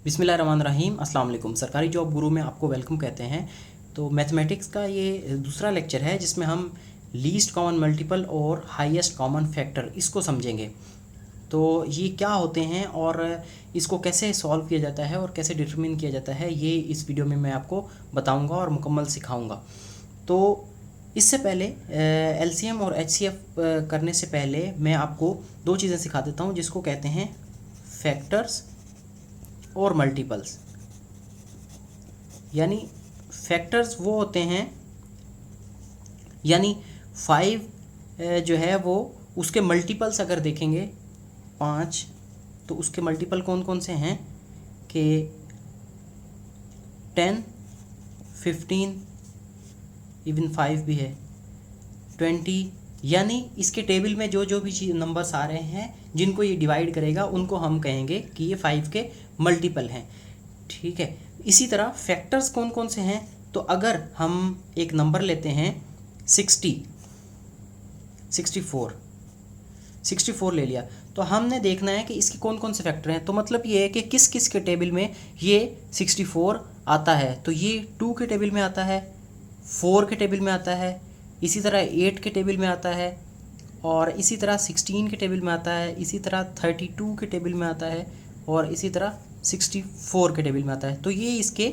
बिस्मिल्लाहिर्रहमानिर्रहीम। अस्सलाम वालेकुम। सरकारी जॉब गुरु में आपको वेलकम कहते हैं। तो मैथमेटिक्स का ये दूसरा लेक्चर है जिसमें हम लीस्ट कॉमन मल्टीपल और हाईएस्ट कॉमन फैक्टर इसको समझेंगे। तो ये क्या होते हैं और इसको कैसे सॉल्व किया जाता है और कैसे डिटरमिन किया जाता है, ये इस वीडियो में मैं आपको बताऊंगा और मुकम्मल सिखाऊंगा। तो इससे पहले एलसीएम और एचसीएफ करने से पहले मैं आपको दो चीज़ें सिखा देता हूँ जिसको कहते हैं फैक्टर्स और मल्टीपल्स। यानी फैक्टर्स वो होते हैं, यानी 5 जो है वो उसके मल्टीपल्स अगर देखेंगे 5, तो उसके मल्टीपल कौन कौन से हैं कि 10, 15, इवन 5 भी है, 20। यानी इसके टेबल में जो जो भी नंबर्स आ रहे हैं जिनको ये डिवाइड करेगा उनको हम कहेंगे कि ये 5 के मल्टीपल हैं। ठीक है। इसी तरह फैक्टर्स कौन कौन से हैं, तो अगर हम एक नंबर लेते हैं 64 ले लिया, तो हमने देखना है कि इसके कौन कौन से फैक्टर हैं। तो मतलब ये है कि किस किस के टेबल में ये 64 आता है। तो ये 2 के टेबल में आता है, 4 के टेबल में आता है, इसी तरह 8 के टेबल में आता है, और इसी तरह 16 के टेबल में आता है, इसी तरह 32 के टेबल में आता है, और इसी तरह 64 के टेबल में आता है। तो ये इसके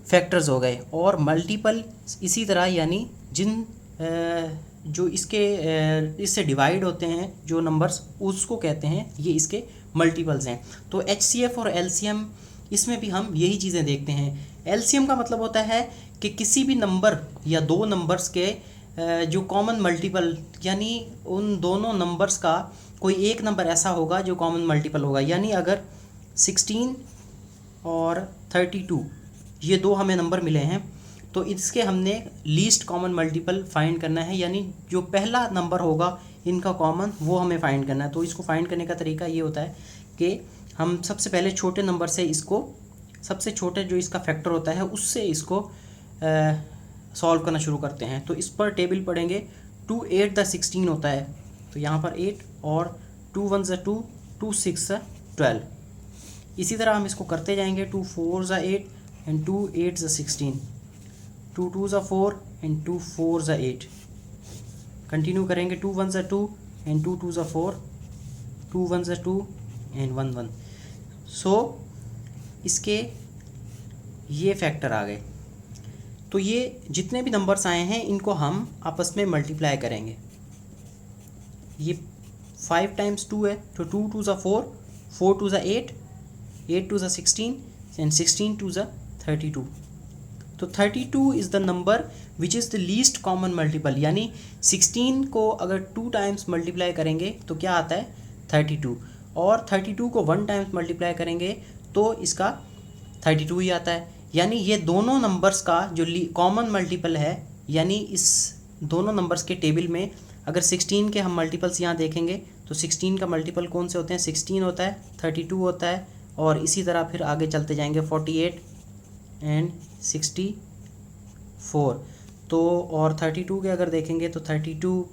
फैक्टर्स हो गए। और मल्टीपल इसी तरह, यानी जिन जो इसके इससे डिवाइड होते हैं जो नंबर्स, उसको कहते हैं ये इसके मल्टीपल्स हैं। तो एचसीएफ और एलसीएम, इसमें भी हम यही चीज़ें देखते हैं। एलसीएम का मतलब होता है कि किसी भी नंबर या दो नंबर्स के जो कॉमन मल्टीपल, यानी उन दोनों नंबर्स का कोई एक नंबर ऐसा होगा जो कॉमन मल्टीपल होगा। यानी अगर 16 और 32 ये दो हमें नंबर मिले हैं, तो इसके हमने लीस्ट कॉमन मल्टीपल फाइंड करना है, यानी जो पहला नंबर होगा इनका कॉमन वो हमें फाइंड करना है। तो इसको फाइंड करने का तरीका ये होता है कि हम सबसे पहले छोटे नंबर से इसको, सबसे छोटे जो इसका फैक्टर होता है उससे इसको सॉल्व करना शुरू करते हैं। तो इस पर टेबल पढ़ेंगे 2 8 द 16 होता है, तो यहाँ पर 8, और 2 1 ज़ा 2, 2 6 ज़ा 12। इसी तरह हम इसको करते जाएंगे, 2 4 ज़ा 8 एंड 2 8 ज़ा 16, 2 2 ज़ा 4 एंड 2 4 ज़ा 8। कंटिन्यू करेंगे, 2 1 ज़ा 2 एंड 2 2 ज़ा 4, 2 1 ज़ा 2 एंड 1 1। सो इसके ये फैक्टर आ गए। तो ये जितने भी नंबर्स आए हैं इनको हम आपस में मल्टीप्लाई करेंगे। ये 5 टाइम्स 2 है, तो 2 2 ज़ा 4, 4 2 ज़ा 8, 8 2 ज़ा 16 एंड 16 2 ज़ा 32। तो 32 is the number which is the least common multiple. यानी 16 को अगर 2 टाइम्स मल्टीप्लाई करेंगे तो क्या आता है 32, और 32 को 1 टाइम्स मल्टीप्लाई करेंगे तो इसका 32 ही आता है। यानी ये दोनों नंबर्स का जो कॉमन मल्टीपल है, यानी इस दोनों नंबर्स के टेबल में अगर 16 के हम मल्टीपल्स यहाँ देखेंगे तो 16 का मल्टीपल कौन से होते हैं, 16 होता है, 32 होता है, और इसी तरह फिर आगे चलते जाएंगे 48 एंड 64। तो और 32 के अगर देखेंगे तो 32,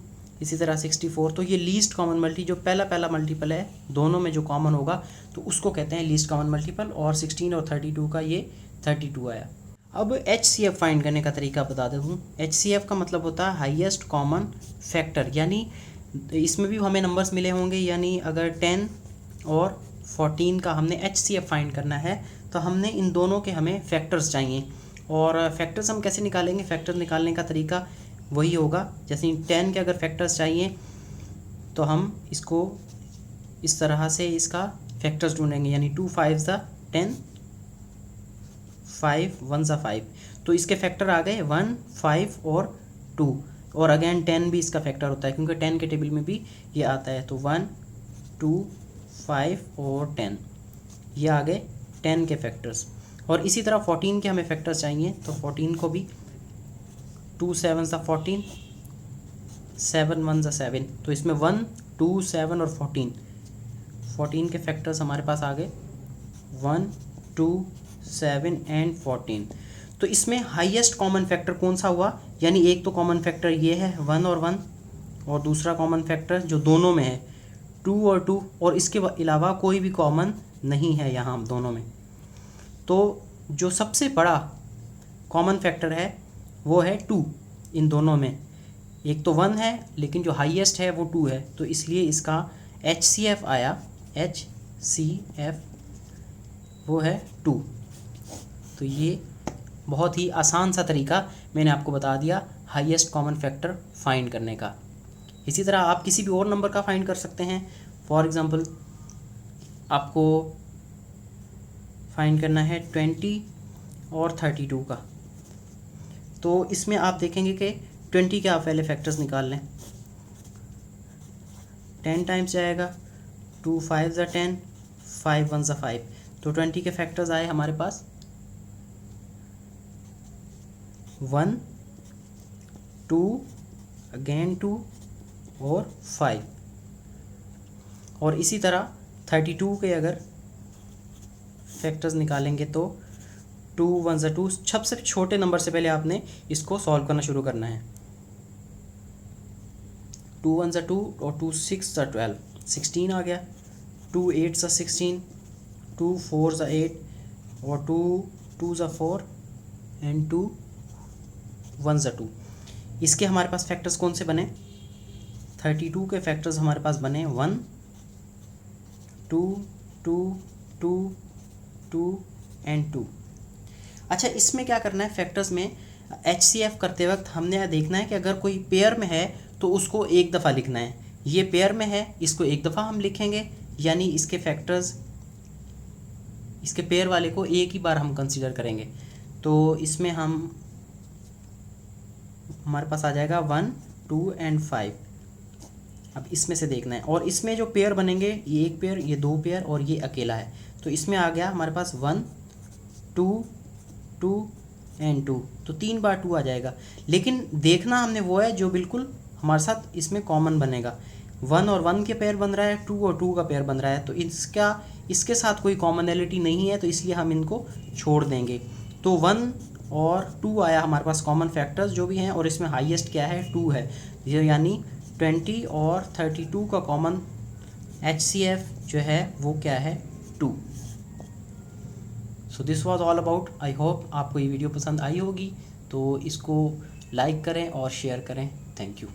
इसी तरह 64। तो ये लीस्ट कॉमन मल्टी, जो पहला मल्टीपल है दोनों में जो कॉमन होगा तो उसको कहते हैं लीस्ट कॉमन मल्टीपल, और 16 और 32 का ये 32 आया। अब एचसीएफ फाइंड करने का तरीका बता देता हूँ। एचसीएफ का मतलब होता है हाईएस्ट कॉमन फैक्टर, यानी इसमें भी हमें नंबर्स मिले होंगे। यानी अगर 10 और 14 का हमने एचसीएफ फाइंड करना है तो हमने इन दोनों के हमें फैक्टर्स चाहिए। और फैक्टर्स हम कैसे निकालेंगे, फैक्टर्स निकालने का तरीका वही होगा, जैसे 10 के अगर फैक्टर्स चाहिए तो हम इसको इस तरह से इसका फैक्टर्स ढूंढेंगे। यानी 2 5 ज़ा 10, 5 1 ज़ा 5, तो इसके फैक्टर आ गए 1 5 और 2। और अगेन 10 भी इसका फैक्टर होता है क्योंकि 10 के टेबल में भी ये आता है। तो 1 2 5 और 10, ये आ गए 10 के फैक्टर्स। और इसी तरह 14 के हमें फैक्टर्स चाहिए, तो 14 को भी 2 7 ज़ा 14, 7 1 ज़ा 7। तो इसमें 1 2 7 और 14 के फैक्टर्स हमारे पास आ गए 1 2 7 एंड 14। तो इसमें हाईएस्ट कॉमन फैक्टर कौन सा हुआ, यानी एक तो कॉमन फैक्टर ये है 1 और 1, और दूसरा कॉमन फैक्टर जो दोनों में है 2 और 2, और इसके अलावा कोई भी कॉमन नहीं है यहाँ दोनों में। तो जो सबसे बड़ा कॉमन फैक्टर है वो है 2 इन दोनों में। एक तो 1 है लेकिन जो हाईएस्ट है वो 2 है, तो इसलिए इसका HCF आया, HCF वो है 2। तो ये बहुत ही आसान सा तरीका मैंने आपको बता दिया हाईएस्ट कॉमन फैक्टर फाइंड करने का। इसी तरह आप किसी भी और नंबर का फाइंड कर सकते हैं। फॉर एग्ज़ाम्पल आपको फाइंड करना है 20 और 32 का, तो इसमें आप देखेंगे कि 20 के आप पहले फैक्टर्स निकाल लें। 10 टाइम्स जाएगा, 2 5 ज़ा 10, 5 1 ज़ा 5, तो 20 के फैक्टर्स आए हमारे पास 1 2 अगेन 2 और 5। और इसी तरह 32 के अगर फैक्टर्स निकालेंगे तो 2 1 ज़ा 2, सबसे छोटे नंबर से पहले आपने इसको सॉल्व करना शुरू करना है। 2 1 ज़ा 2 और 2 6 ज़ा 12, 16 आ गया। 2 8 ज़ा 16, 2 4 ज़ा 8 और 2 2 ज़ा 4 एंड 2 1 ज़ा 2। इसके हमारे पास फैक्टर्स कौन से बने? 32 के फैक्टर्स हमारे पास बने 1 2 2 2 2 एंड 2। अच्छा, इसमें क्या करना है, फैक्टर्स में HCF करते वक्त हमने देखना है कि अगर कोई पेयर में है तो उसको एक दफ़ा लिखना है। ये पेयर में है, इसको एक दफ़ा हम लिखेंगे, यानी इसके फैक्टर्स, इसके पेयर वाले को एक ही बार हम कंसीडर करेंगे। तो इसमें हमारे पास आ जाएगा 1 2 एंड 5। अब इसमें से देखना है, और इसमें जो पेयर बनेंगे, ये एक पेयर, ये दो पेयर और ये अकेला है, तो इसमें आ गया हमारे पास 1 2 2 एंड 2, तो 3 बार 2 आ जाएगा। लेकिन देखना हमने वो है जो बिल्कुल हमारे साथ इसमें कॉमन बनेगा। 1 और 1 के पेयर बन रहा है, 2 और 2 का पेयर बन रहा है, तो इसके साथ कोई कॉमनैलिटी नहीं है, तो इसलिए हम इनको छोड़ देंगे। तो 1 और 2 आया हमारे पास कॉमन फैक्टर्स जो भी हैं, और इसमें हाईएस्ट क्या है, 2 है, यानी 20 और 32 का कॉमन HCF जो है वो क्या है, 2। So this was all about. I hope आपको ये वीडियो पसंद आई होगी, तो इसको लाइक करें और शेयर करें। Thank you.